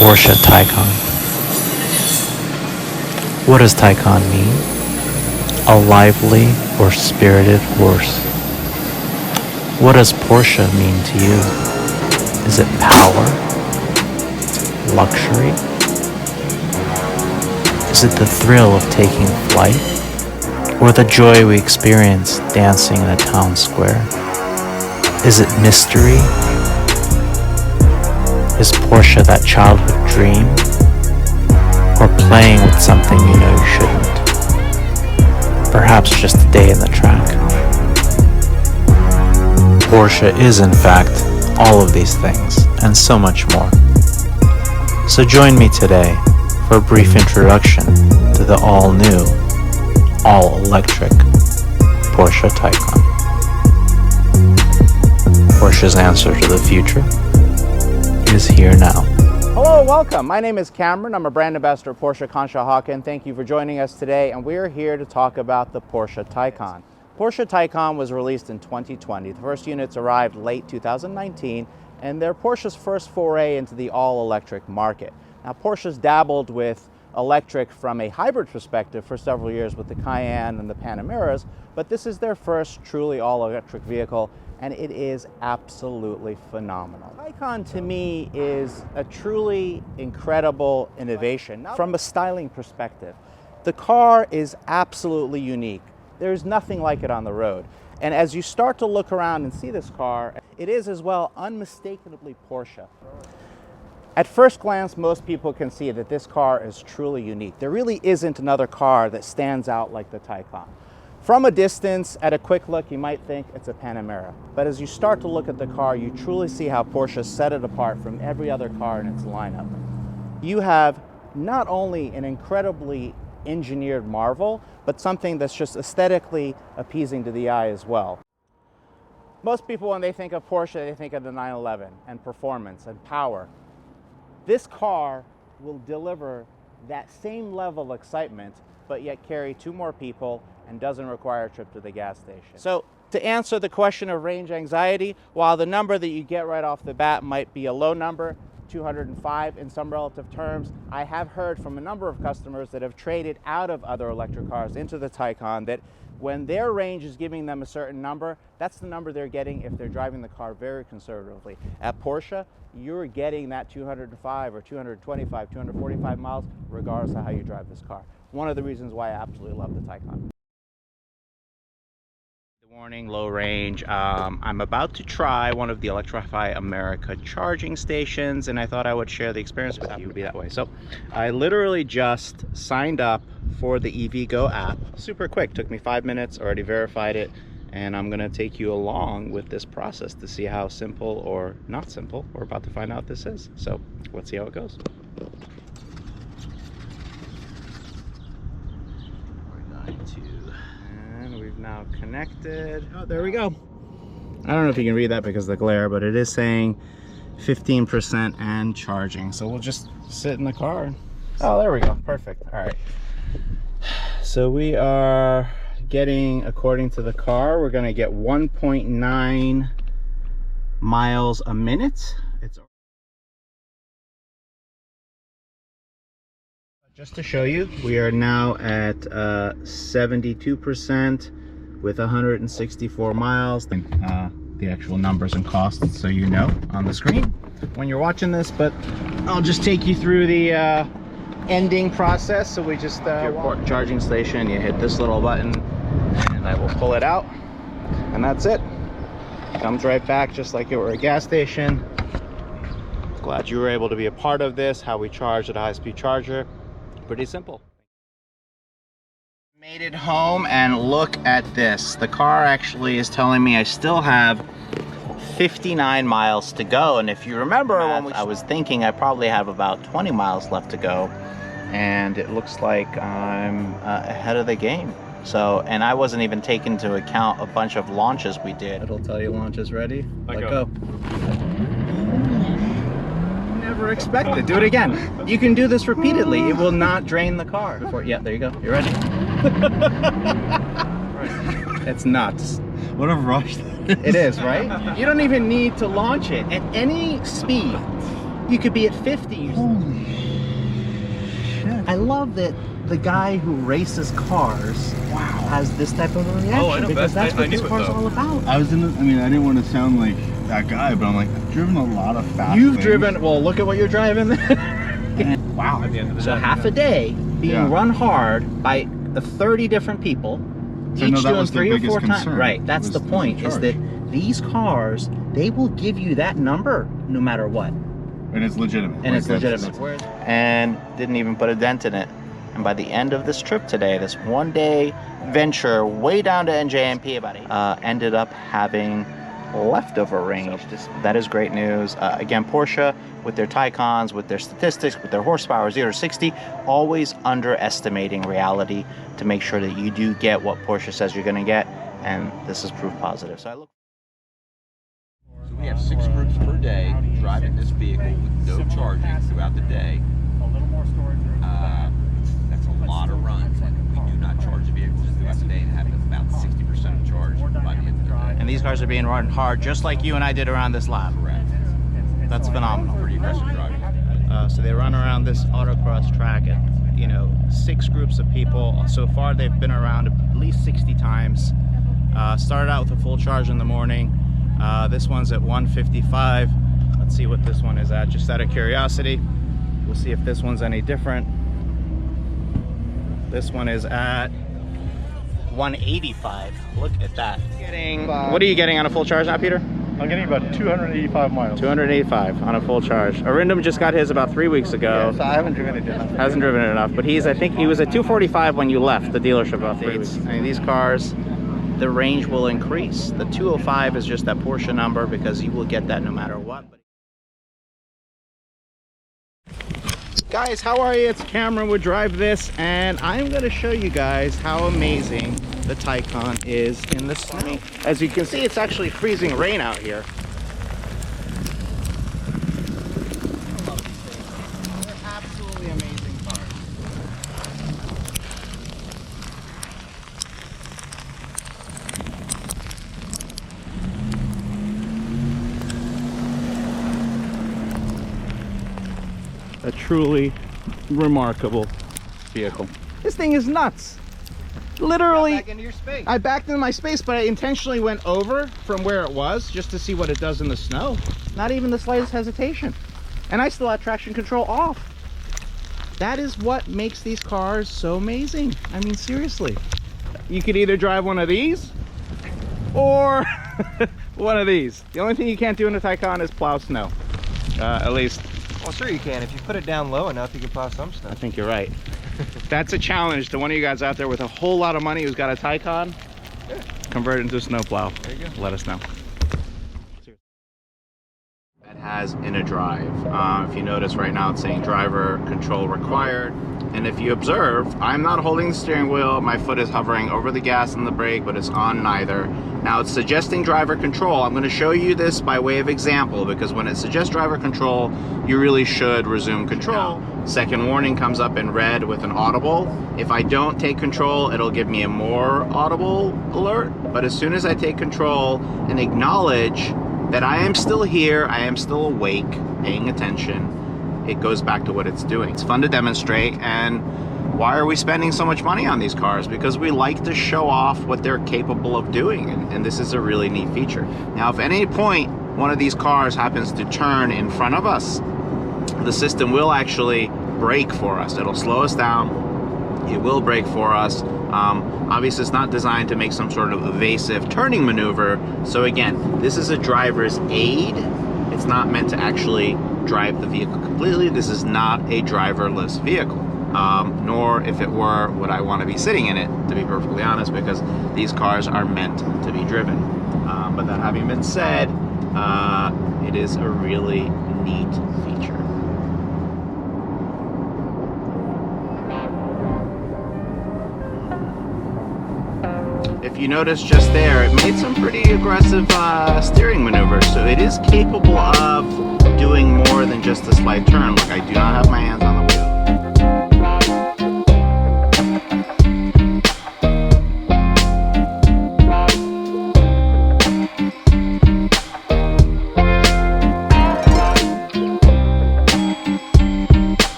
Porsche Taycan. What does Taycan mean? A lively or spirited horse. What does Porsche mean to you? Is it power? Luxury? Is it the thrill of taking flight? Or the joy we experience dancing in a town square? Is it mystery? Is Porsche that childhood dream? Or playing with something you know you shouldn't? Perhaps just a day in the track. Porsche is in fact all of these things and so much more. So join me today for a brief introduction to the all-new, all-electric Porsche Taycan. Porsche's answer to the future is here now. Hello, welcome. My name is Cameron. I'm a brand ambassador at Porsche Conshohocken. Thank you for joining us today, and we're here to talk about the Porsche Taycan. Porsche Taycan was released in 2020. The first units arrived late 2019, and they're Porsche's first foray into the all-electric market. Now, Porsche's dabbled with electric from a hybrid perspective for several years with the Cayenne and the Panameras, but this is their first truly all-electric vehicle, and it is absolutely phenomenal. Taycan to me is a truly incredible innovation from a styling perspective. The car is absolutely unique. There's nothing like it on the road. And as you start to look around and see this car, it is as well unmistakably Porsche. At first glance, most people can see that this car is truly unique. There really isn't another car that stands out like the Taycan. From a distance, at a quick look, you might think it's a Panamera. But as you start to look at the car, you truly see how Porsche set it apart from every other car in its lineup. You have not only an incredibly engineered marvel, but something that's just aesthetically appeasing to the eye as well. Most people, when they think of Porsche, they think of the 911 and performance and power. This car will deliver that same level of excitement, but yet carry two more people and doesn't require a trip to the gas station. So to answer the question of range anxiety, while the number that you get right off the bat might be a low number, 205 in some relative terms, I have heard from a number of customers that have traded out of other electric cars into the Taycan that when their range is giving them a certain number, that's the number they're getting if they're driving the car very conservatively. At Porsche, you're getting that 205 or 225, 245 miles, regardless of how you drive this car. One of the reasons why I absolutely love the Taycan. Warning, low range. I'm about to try one of the Electrify America charging stations, and I thought I would share the experience with you. It would be that way. So I literally just signed up for the EVgo app. Super quick, took me 5 minutes, already verified it, and I'm gonna take you along with this process to see how simple or not simple we're about to find out this is. So let's see how it goes. Now connected. Oh, there we go. I don't know if you can read that because of the glare, but it is saying 15% and charging. So we'll just sit in the car. Oh, there we go. Perfect. All right. So we are getting, according to the car, we're going to get 1.9 miles a minute. Just to show you, we are now at 72% with 164 miles. The actual numbers and costs, so you know, on the screen when you're watching this, but I'll just take you through the ending process. So we just your charging station, you hit this little button and I will pull it out, and that's it. Comes right back just like it were a gas station. Glad you were able to be a part of this, how we charge at a high-speed charger. Pretty simple. Made it home, and look at this. The car actually is telling me I still have 59 miles to go, and if you remember when I was thinking I probably have about 20 miles left to go, and it looks like I'm ahead of the game. So, and I wasn't even taking into account a bunch of launches we did. It'll tell you launch is ready. Let go. Never expected. Do it again. You can do this repeatedly. It will not drain the car. Yeah, there you go. You ready? It's nuts. What a rush. It is, right? You don't even need to launch it at any speed. You could be at 50. Holy shit. I love that the guy who races cars has this type of a reaction. Oh, I know, because that's what this I knew it, car's though. all about. I didn't want to sound like that guy, but I'm like, I've driven a lot of fast You've things. driven, well, look at what you're driving. Wow. At the end of the So day, half a day being Yeah. run hard by 30 different people, So, each no, that doing was their 3 or biggest 4 times. concern, Right, that's was the the point, is charge. that these cars, they will give you that number no matter what. And it's legitimate. And it's Like, that's- legitimate. And didn't even put a dent in it. And by the end of this trip today, this one-day venture way down to NJMP ended up having leftover range. That is great news. Again, Porsche with their Taycans, with their statistics, with their horsepower 0 to 60, always underestimating reality to make sure that you do get what Porsche says you're going to get, and this is proof positive. So I look. So we have 6 groups per day driving this vehicle with no charging throughout the day. That's a lot of runs, and we do not charge the vehicles throughout the day and have about 60% of charge by the end of the day. And these cars are being run hard, just like you and I did around this lap. Correct. That's phenomenal. Pretty aggressive driving. So they run around this autocross track at, 6 groups of people. So far they've been around at least 60 times. Started out with a full charge in the morning. This one's at 155. Let's see what this one is at, just out of curiosity. We'll see if this one's any different. This one is at 185. Look at that. What are you getting on a full charge now, Peter? I'm getting about 285 miles. 285 on a full charge. Arindam just got his about 3 weeks ago. So I haven't driven it enough. Hasn't driven it enough, but I think he was at 245 when you left the dealership about 3 weeks. I mean, these cars, the range will increase. The 205 is just that Porsche number because you will get that no matter what. Guys, how are you? It's Cameron with Drive This, and I'm going to show you guys how amazing the Taycan is in the snow. As you can see, it's actually freezing rain out here. I love these things. They're absolutely amazing cars. A truly remarkable vehicle. This thing is nuts. Literally, Back into your space. I backed into my space, but I intentionally went over from where it was just to see what it does in the snow. Not even the slightest hesitation. And I still had traction control off. That is what makes these cars so amazing. I mean, seriously. You could either drive one of these or one of these. The only thing you can't do in a Taycan is plow snow. At least Well, sure you can. If you put it down low enough, you can plow some stuff. I think you're right. That's a challenge to one of you guys out there with a whole lot of money who's got a Taycan. Convert it into a snowplow. There you go. Let us know. It has InnoDrive. If you notice right now, it's saying driver control required. And if you observe, I'm not holding the steering wheel. My foot is hovering over the gas and the brake, but it's on neither. Now it's suggesting driver control. I'm going to show you this by way of example, because when it suggests driver control, you really should resume control. Second warning comes up in red with an audible. If I don't take control, it'll give me a more audible alert. But as soon as I take control and acknowledge that I am still here, I am still awake, paying attention, it goes back to what it's doing. It's fun to demonstrate, and why are we spending so much money on these cars? Because we like to show off what they're capable of doing, and this is a really neat feature. Now, if at any point one of these cars happens to turn in front of us, the system will actually brake for us. It'll slow us down. It will brake for us. Obviously, it's not designed to make some sort of evasive turning maneuver. So again, this is a driver's aid. It's not meant to actually drive the vehicle completely. This is not a driverless vehicle. Nor if it were would I want to be sitting in it, to be perfectly honest, because these cars are meant to be driven. But that having been said, it is a really neat feature. If you notice just there, it made some pretty aggressive steering maneuvers, so it is capable of doing more than just a slight turn. Look, I do not have my hands on the